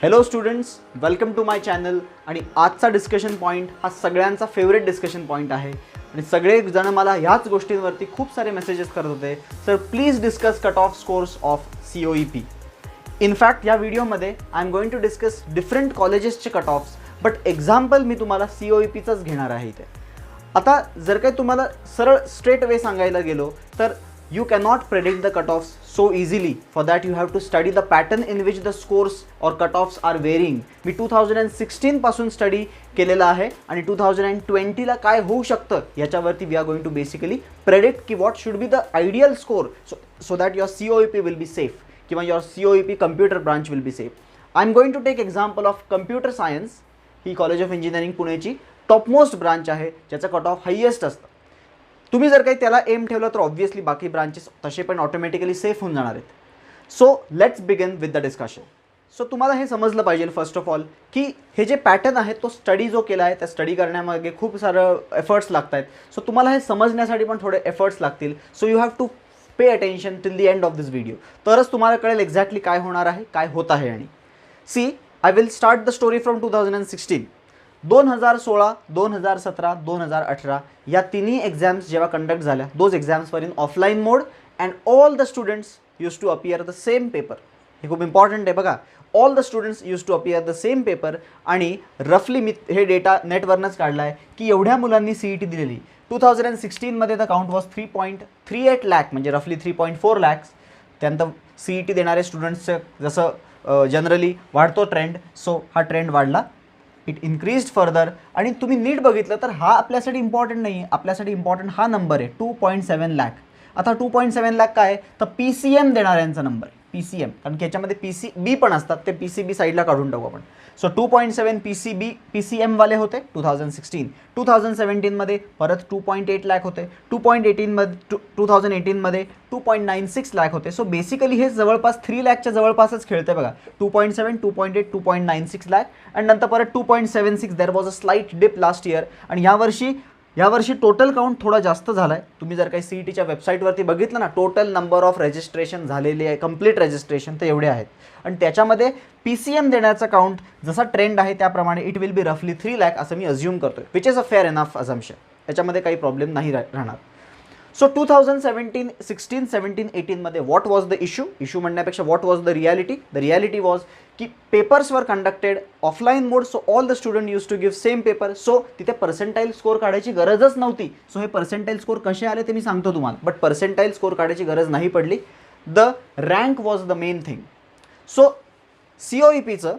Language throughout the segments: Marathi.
Hello students, welcome to my channel. आणि आजचा डिस्कशन पॉईंट हा सगळ्यांचा फेवरेट डिस्कशन पॉईंट आहे आणि सगळे जण मला ह्याच गोष्टींवरती खूप सारे मेसेजेस करत होते, sir please discuss cut off scores of COEP. In fact या व्हिडिओमध्ये I am going to discuss different कॉलेजेसचे कट ऑफ्स, बट एक्झाम्पल मी तुम्हाला COEPचंच घेणार आहे इथे. आता जर काही तुम्हाला सरळ स्ट्रेट वे सांगायला गेलो तर you cannot predict the cutoffs so easily. For that you have to study the pattern in which the scores or cutoffs are varying. मी 2016 पासून स्टडी केलेला आहे आणि 2020 ला काय होऊ शकतं याच्यावरती we are going to basically predict की what should be the ideal score so that your COEP will be safe किंवा your COEP computer branch will be safe. I am going to take example of computer science. ही कॉलेज ऑफ इंजिनिअरिंग पुणेची टॉपमोस्ट ब्रांच आहे ज्याचं कट ऑफ हायेस्ट असतं. तुम्ही जर काही त्याला एम ठेवलं तर ऑब्व्हियसली बाकी ब्रांचेस तसे पण ऑटोमॅटिकली सेफ होऊन जाणार आहेत. So let's begin with the discussion. So तुम्हाला हे समजलं पाहिजे फर्स्ट ऑफ ऑल की हे जे पॅटर्न आहे तो स्टडी जो केला आहे त्या स्टडी करण्यामागे खूप सारं एफर्ट्स लागत आहेत. सो तुम्हाला हे समजण्यासाठी पण थोडे एफर्ट्स लागतील. So you have to pay attention till the end of this video. तरच तुम्हाला कळेल एक्झॅक्टली काय होणार आहे, काय होत आहे. आणि see I will start the story from 2016. 2016, 2017, 2018 या तिन्ही एक्झाम्स जेव्हा कंडक्ट झाल्या, those exams were in offline mode and all the students use to appear the same paper. हे खूप इम्पॉर्टंट आहे बघा. All the students use to appear the same paper आणि रफली मी हे डेटा नेटवरनंच काढला आहे की एवढ्या मुलांनी CET दिलेली. 2016 मध्ये द काउंट वॉज 3.38 लाख म्हणजे रफली 3.4 लॅक्स. त्यानंतर CET देणारे स्टुडंट्सचं जसं जनरली वाढतो ट्रेंड, सो हा ट्रेंड वाढला. It increased further. आणि तुम्ही नीट बघितलं तर हा आपल्यासाठी इम्पॉर्टंट नाही आहे. आपल्यासाठी इम्पॉर्टंट हा नंबर आहे 2.7 लाख. आता 2.7 लाख काय आहे तर PCM देणाऱ्यांचा नंबर आहे. PCM कारण की याच्यामध्ये PCB पण असतात, ते PCB साईडला काढून टाकू आपण. सो 2.7 PCM वाले होते 2016. 2017 मध्ये परत 2.8 लाख होते. 2018 मध्ये 2.96 लाख होते. सो बेसिकली हे जवळपास 3 लाखच्या जवळपासच खेळते बघा. 2.7, 2.8, 2.96 लाख आणि नंतर परत 2.76. There was a slight dip last year. आणि यावर्षी टोटल काउंट थोडा जास्त झाला आहे. तुम्ही जर काही CETच्या वेबसाईटवरती बघितलं ना, टोटल नंबर ऑफ रजिस्ट्रेशन झालेले आहे, कंप्लीट रजिस्ट्रेशन तर एवढे आहेत. आणि त्याच्यामध्ये PCM देण्याचा काउंट जसा ट्रेंड आहे त्याप्रमाणे इट विल बी रफली 3 लाख असं मी अज्युम करतोय, which is a fair enough assumption. याच्यामध्ये काही प्रॉब्लेम नाही राहणार. सो 2017, 16, 17, 18 मध्ये व्हॉट वॉज द इश्यू म्हणण्यापेक्षा what was the reality. The reality was की papers were conducted offline mode. So all the student use to give same paper. सो तिथे पर्सेंटाईल स्कोर काढायची गरजच नव्हती. सो हे पर्सेंटाईल स्कोर कसे आले ते मी सांगतो तुम्हाला, बट पर्सेंटाईल स्कोर काढायची गरज नाही पडली. The rank was the main thing. So COEPचं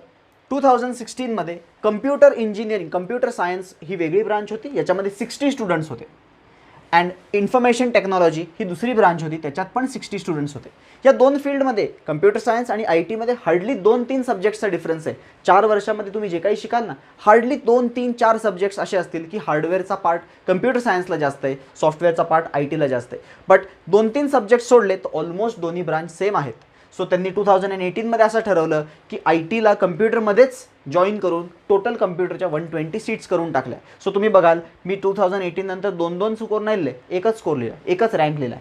2016 मध्ये कम्प्युटर इंजिनिअरिंग, कम्प्युटर सायन्स ही वेगळी ब्रांच होती, याच्यामध्ये 60 स्टुडंट्स होते. अँड इन्फॉर्मेशन टेक्नॉलॉजी ही दुसरी ब्रांच होती, त्याच्यात पण 60 स्टुडंट्स होते. या दोन फील्डमध्ये कम्प्युटर सायन्स आणि IT मध्ये हार्डली 2-3 सब्जेक्ट्सचा डिफरन्स आहे. 4 वर्षामध्ये तुम्ही जे काही शिकाल ना, हार्डली 2-3-4 सब्जेक्ट्स असे असतील की हार्डवेअरचा पार्ट कम्प्युटर सायन्सला जास्त आहे, सॉफ्टवेअरचा पार्ट IT ला जास्त आहे. बट 2-3 सब्जेक्ट सोडले तर ऑलमोस्ट दोन्ही ब्रांच सेम आहेत. सो त्यांनी 2018 मध्ये असं ठरवलं की IT ला कम्प्युटरमध्येच जॉईन करून टोटल कम्प्युटरच्या 120 सीट्स करून टाकल्या. सो तुम्ही बघाल मी 2018 नंतर 2-2 स्कोर नाही लिहिले, एकच स्कोर लिहिला, एकच रँक लिहिला.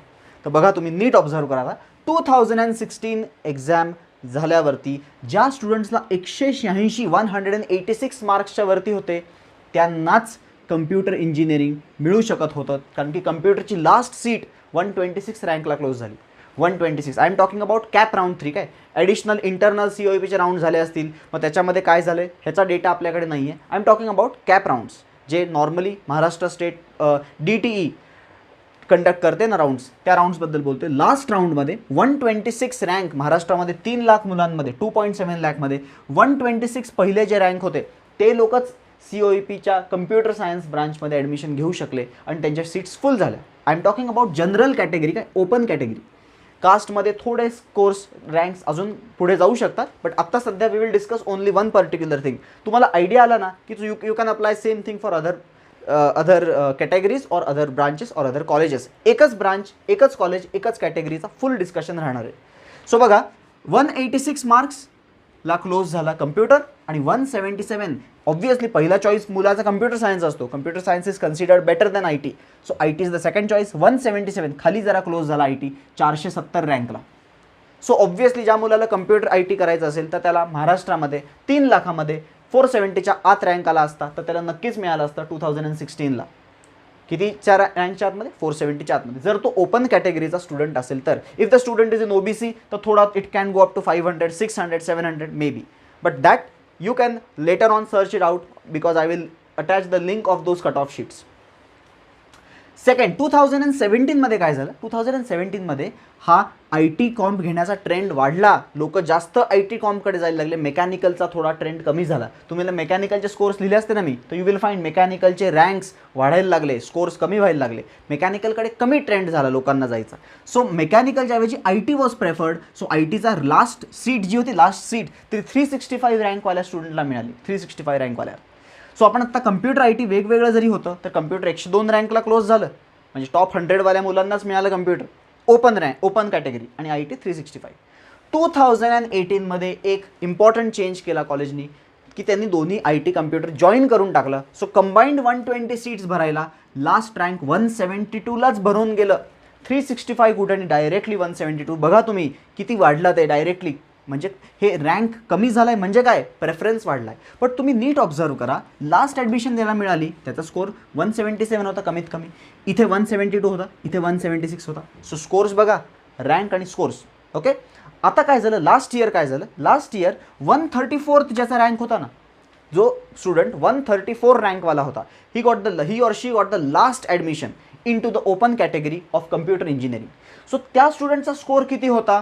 तर बघा तुम्ही नीट ऑब्झर्व करा. 2016 एक्झाम झाल्यावरती ज्या स्टुडंट्सला 186 मार्क्सच्या वरती होते त्यांनाच कम्प्युटर इंजिनिअरिंग मिळू शकत होतं, कारण की कम्प्युटरची लास्ट सीट 126 रँकला क्लोज झाली. 126. I am talking about cap round 3. काय ॲडिशनल इंटरनल COEPचे राऊंड झाले असतील, मग त्याच्यामध्ये काय झालं ह्याचा डेटा आपल्याकडे नाही आहे. I am talking about CAP rounds जे normally Maharashtra state DTE conduct करते ना राऊंड्स, त्या राऊंड्सबद्दल बोलतोय. लास्ट राऊंडमध्ये 126 रँक महाराष्ट्रामध्ये 3 लाख मुलांमध्ये 2.7 लाखमध्ये 126 पहिले जे रँक होते ते लोकच COEPच्या कम्प्युटर सायन्स ब्रांचमध्ये ॲडमिशन घेऊ शकले आणि त्यांच्या सीट्स फुल झाल्या. I am talking about general category, काय ओपन कॅटेगरी. कास्टमध्ये थोडे कोर्स रँक्स अजून पुढे जाऊ शकतात, बट आत्ता सध्या we will discuss only one particular thing. तुम्हाला आयडिया आला ना की you can apply same thing for other categories और अदर ब्रांचेस और अदर कॉलेजेस. एकच ब्रांच, एकच कॉलेज, एकच कॅटेगरीचा फुल डिस्कशन राहणार आहे. सो बघा 186 मार्क्सला क्लोज झाला कम्प्युटर आणि 177 ऑब्व्हियसली पहिला चॉईस मुलाचा कम्प्युटर सायन्स असतो. Computer science is considered better than IT. So IT is the second choice. 177 खाली जरा क्लोज झाला IT 470 रँकला. सो ऑब्व्हियसली ज्या मुलाला कम्प्युटर IT करायचं असेल तर त्याला महाराष्ट्रामध्ये 3 लाखामध्ये 470च्या आत रँक आला असता तर त्याला नक्कीच मिळालं असतं 2016ला. कितीच्या रँकच्या आतमध्ये? 470च्या आतमध्ये. जर तो ओपन कॅटेगरीचा स्टुडंट असेल तर. If the student is in OBC तर थोडा it can go up to 500, 600, 700 may be. But that you can later on search it out because I will attach the link of those cut off sheets. Second, 2017मध्ये काय झालं? 2017मध्ये हा IT कॉम्प घेण्याचा ट्रेंड वाढला. लोक जास्त IT कॉम्पकडे जायला लागले. मेकॅनिकलचा थोडा ट्रेंड कमी झाला. तुम्ही मेकॅनिकलचे स्कोर्स लिहिले असते ना मी, तर यू विल फाइंड मेकॅनिकलचे रँक्स वाढायला लागले, स्कोर्स कमी व्हायला लागले. मेकॅनिकलकडे कमी ट्रेंड झाला लोकांना जायचा. सो मेकॅनिकलच्या ऐवजी IT वॉज प्रेफर्ड. सो ITचा लास्ट सीट जी होती, लास्ट सीट ती 365 रँकवाल्या स्टुडंटला मिळाली. 365 रँकवाल्या. सो आपण आत्ता कम्प्युटर IT वेगवेगळं जरी होतं तर कम्प्युटर 102 रँकला क्लोज झालं. म्हणजे टॉप 100वाल्या मुलांनाच मिळालं कम्प्युटर ओपन कॅटेगरी, आणि IT 365. 2018मध्ये एक इम्पॉर्टंट चेंज केला कॉलेजनी की त्यांनी दोन्ही IT कम्प्युटर जॉईन करून टाकलं. सो कंबाईंड 120 सीट्स भरायला लास्ट रँक 172लाच भरून गेलं. 365 कुठे आणि डायरेक्टली 172. बघा तुम्ही किती वाढलं ते डायरेक्टली. म्हणजे हे रँक कमी झाला आहे म्हणजे काय? प्रेफरन्स वाढला आहे. पण तुम्ही नीट ऑब्झर्व करा, लास्ट ॲडमिशन द्यायला मिळाली त्याचा स्कोर 177 होता कमीत कमी. इथे 172 होता, इथे 176 होता. सो स्कोर्स बघा, रँक आणि स्कोर्स. ओके. आता काय झालं? लास्ट इयर काय झालं? लास्ट इयर 134th ज्याचा रँक होता ना, जो स्टुडंट 134 रँकवाला होता, he or she got the last admission in to the open category of computer engineering. So त्या स्टुडंटचा स्कोर किती होता?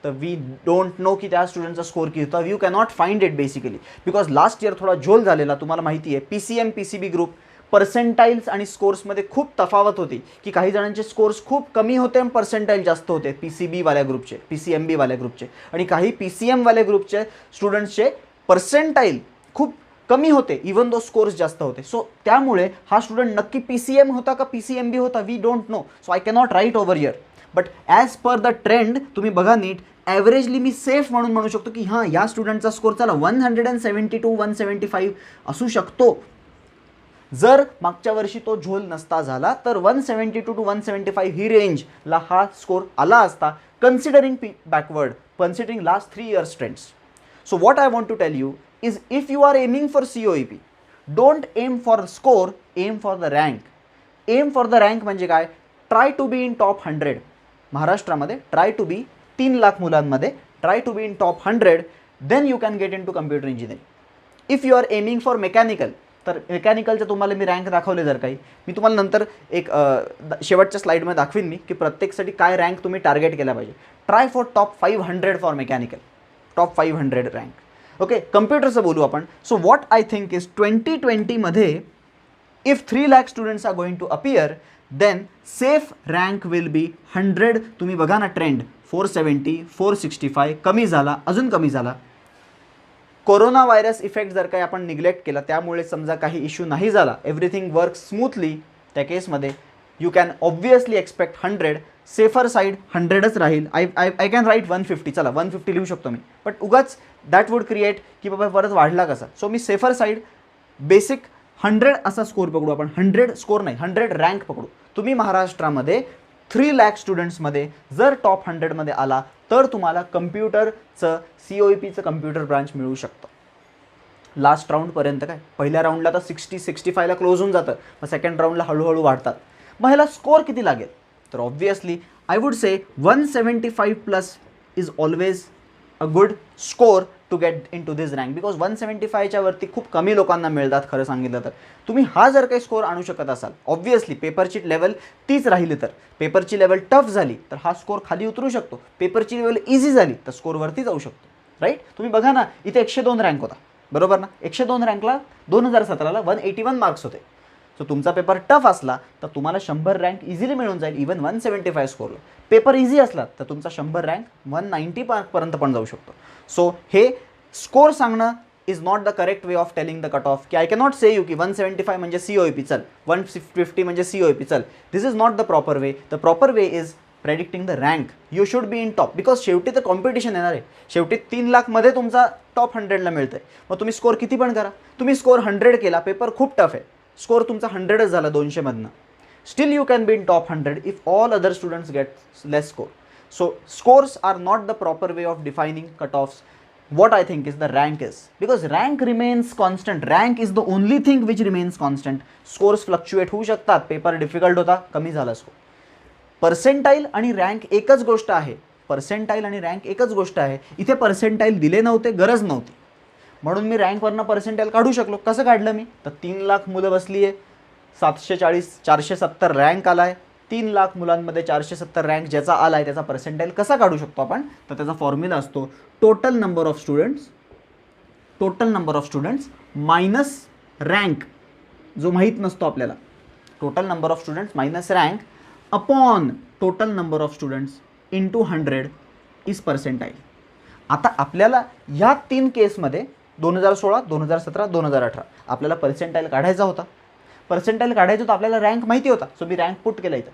तर वी डोंट नो की त्या स्टुडंटचा स्कोर किती होता. You cannot find it basically because last year थोडा झोल झालेला. तुम्हाला माहिती आहे PCM PCB ग्रुप पर्सेंटाईल्स आणि स्कोर्समध्ये खूप तफावत होती की काही जणांचे स्कोर्स खूप कमी होते आणि पर्सेंटाईल जास्त होते PCBवाल्या ग्रुपचे, PCMBवाल्या ग्रुपचे, आणि काही PCMवाल्या ग्रुपचे स्टुडंट्सचे पर्सेंटाईल खूप कमी होते इवन दो स्कोर्स जास्त होते. सो त्यामुळे हा स्टुडंट नक्की PCM होता का PCMB होता we don't know. So I cannot write over here. But as per the trend तुम्ही बघा नीट, ॲव्हरेजली मी सेफ म्हणू शकतो की हां या स्टुडंटचा स्कोर चला 172 175 असू शकतो. जर मागच्या वर्षी तो झोल नसता झाला तर 172 to 175 ही रेंजला हा स्कोर आला असता, considering backward, considering last 3 years trends. So what I want to tell you is if you are aiming for COEP, don't aim for score, aim for the rank. Aim for the rank म्हणजे काय? Try to be in top 100 महाराष्ट्रामध्ये, ट्राय टू बी 3 लाख मुलांमध्ये, try to be in top 100, then you can get in to computer engineering. If you are aiming for mechanical, तर मेकॅनिकलचं तुम्हाला मी रँक दाखवले. जर काही मी तुम्हाला नंतर एक शेवटच्या स्लाईडमध्ये दाखवीन मी की प्रत्येकसाठी काय रँक तुम्ही टार्गेट केला पाहिजे. Try for top 500 for mechanical, top 500 rank. Okay. कम्प्युटरचं बोलू आपण. So what I think is 2020मध्ये if 3 lakh students are going to appear then safe rank will be 100. तुम्ही बघा ना ट्रेंड, 470, 465, कमी झाला, अजून कमी झाला. कोरोना व्हायरस इफेक्ट जर काही आपण निग्लेक्ट केला, त्यामुळे समजा काही इश्यू नाही झाला, एव्हरीथिंग वर्क स्मूथली, त्या केसमध्ये you can obviously expect 100. Safer side 100च राहील. I can write 150. चला 150 लिहू शकतो मी, बट उगाच दॅट वुड क्रिएट की बाबा परत वाढला कसा. सो मी सेफर साईड बेसिक 100 असा स्कोर पकडू आपण. 100 स्कोर नाही, 100 रँक पकडू. तुम्ही महाराष्ट्रामध्ये 3 lakh स्टुडंट्समध्ये जर टॉप 100मध्ये आला तर तुम्हाला कम्प्युटरचं COEPचं कम्प्युटर ब्रांच मिळू शकतं. लास्ट राऊंडपर्यंत काय, पहिल्या राऊंडला तर 60-65ला क्लोज होऊन जातं, मग सेकंड राऊंडला हळूहळू वाढतात. मग ह्याला स्कोर किती लागेल? तर obviously I would say 175+ is always a good score to get in to this rank because 175च्या वरती खूप कमी लोकांना मिळतात खरं सांगितलं तर. तुम्ही हा जर काही स्कोर आणू शकत असाल, ऑब्व्हियसली पेपरची लेवल तीच राहिली तर, पेपरची लेवल टफ झाली तर हा स्कोर खाली उतरू शकतो. पेपरची लेवल इझी झाली तर स्कोरवरती जाऊ शकतो. राईट. तुम्ही बघा ना, इथे 102 रँक होता, बरोबर ना. 102 रँकला 2017ला 181 मार्क्स होते. सो तुमचा पेपर टफ असला तर तुम्हाला 100 रँक इझिली मिळून जाईल, इवन 175 स्कोरला. पेपर इझी असला तर तुमचा 100 रँक 190 पर्यंत पण जाऊ शकतो. सो हे स्कोर सांगणं is not the correct way of telling the cut off, की आय कॅनॉट से यू की 175 म्हणजे COEP चल, 150 म्हणजे COEP चल. This is not the proper way. The proper way is predicting the rank. You should be in top because शेवटी तर कॉम्पिटिशन येणार आहे. शेवटी 3 लाखमध्ये तुमचा टॉप 100ला मिळतं आहे. मग तुम्ही स्कोर किती पण करा, तुम्ही स्कोर 100 केला, पेपर खूप टफ आहे, स्कोर तुमचा 100च झाला 200मधनं, still you can be in top 100 if all other students get less score. So scores are not the proper way of defining cutoffs. What I think is the rank is, because rank remains constant. Rank is the only thing which remains constant. Scores fluctuate होऊ शकतात, पेपर डिफिकल्ट होता, कमी झाला स्कोर. पर्सेंटाईल आणि रँक एकच गोष्ट आहे. पर्सेंटाईल आणि रँक एकच गोष्ट आहे. इथे पर्सेंटाईल दिले नव्हते, गरज नव्हती, म्हणून मी रँकवरनं पर्सेंटाईल काढू शकलो. कसं काढलं मी? तर 3 लाख मुलं बसली आहे, 470 रँक आला आहे. 3 लाख मुलांमध्ये 470 रँक ज्याचा आला आहे त्याचा पर्सेंटाईल कसा काढू शकतो आपण? तर त्याचा फॉर्म्युला असतो total number of students minus rank, जो माहीत नसतो आपल्याला. Total number of students minus rank upon total number of students into 100 is percentile. आता आपल्याला ह्या 3 केसमध्ये 2016, 2017, 2018 आपल्याला पर्सेंटाईल काढायचा होता. पर्सेंटाईल काढायचं होतं, आपल्याला रँक माहिती होता, सो मी रँक पुट केला इथं.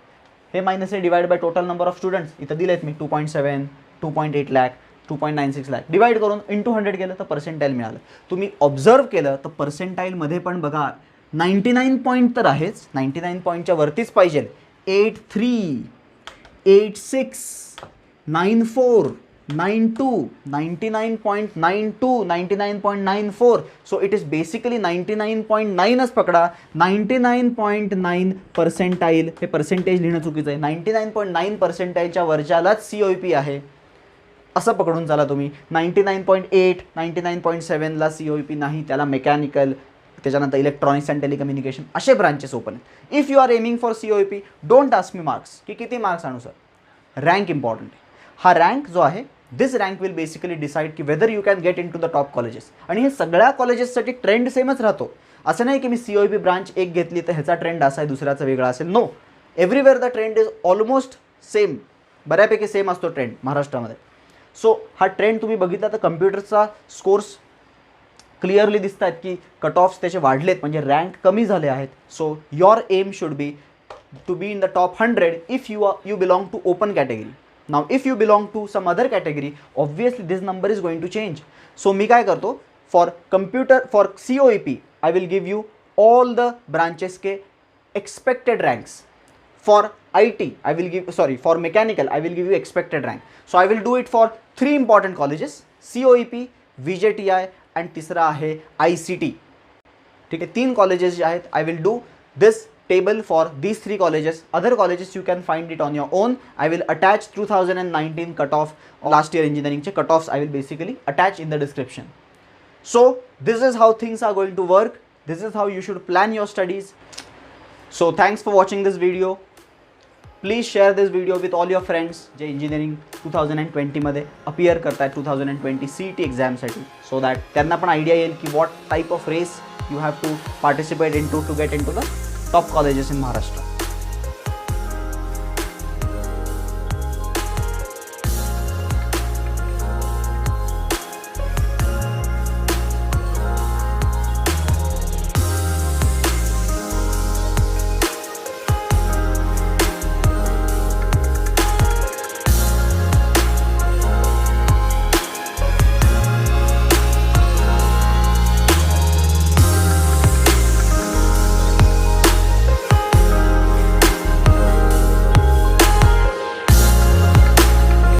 हे मायनस आहे divide by total number of students, इथं दिलेत मी 2.7, 2.8 लाख, 2.96 लाख, डिवाइड करून इंटू 100 केलं तर पर्सेंटाईल मिळालं. तुम्ही ऑब्झर्व केलं तर पर्सेंटाईलमध्ये पण बघा 99 पॉईंट तर आहेच, 99 पॉईंटच्या वरतीच पाहिजे. 83, 86, 94, 92, 99.92, 99.94. सो इट इज बेसिकली 99.9च पकडा. 99.9 पर्सेंटाईल, हे पर्सेंटेज लिहिणं चुकीचं आहे. 99.9 पर्सेंटाईलच्या वरच्यालाच COEP आहे असं पकडून चाला तुम्ही. 99.8, 99.7ला COEP नाही, त्याला मेकॅनिकल, त्याच्यानंतर इलेक्ट्रॉनिक्स अँड टेलिकम्युनिकेशन असे ब्रांचेस ओपन आहेत. If you are aiming for COEP, don't ask me marks की किती मार्क्स आणू सर. रँक इम्पॉर्टंट आहे. हा रँक जो आहे, this rank will basically decide की whether you can get in to the top colleges. आणि हे सगळ्या कॉलेजेससाठी ट्रेंड सेमच राहतो. असं नाही की मी COEP ब्रांच एक घेतली तर ह्याचा ट्रेंड असा आहे, दुसऱ्याचा वेगळा असेल. No, everywhere the trend is almost same, बऱ्यापैकी सेम असतो ट्रेंड महाराष्ट्रामध्ये. सो हा ट्रेंड तुम्ही बघितला तर कम्प्युटरचा स्कोर्स क्लिअरली दिसत आहेत की कट ऑफ्स त्याचे वाढलेत, म्हणजे रँक कमी झाले आहेत. So your aim should be to be in the top 100 if you belong to open category. Now if you belong to some other category, obviously this number is going to change. So मी काय करतो, for COEP I will give you all the branches के expected ranks. For IT, for mechanical, I will give you expected rank. So I will do it for 3 important colleges, COEP, VJTI and तिसरा आहे ICT. ठीक आहे, 3 colleges जे आहेत, I will do this table for these 3 colleges. Other colleges you can find it on your own. I will attach 2019 cutoff, last year engineering चे cutoffs I will basically attach in the description. So this is how things are going to work. This is how you should plan your studies. So thanks for watching this video. Please share this video with all your friends जे इंजिनिअरिंग 2020मध्ये अपियर करत आहेत 2020 CET एक्झामसाठी, सो दॅट त्यांना पण आयडिया येईल की what type of race you have to participate in to get in to the top colleges in Maharashtra.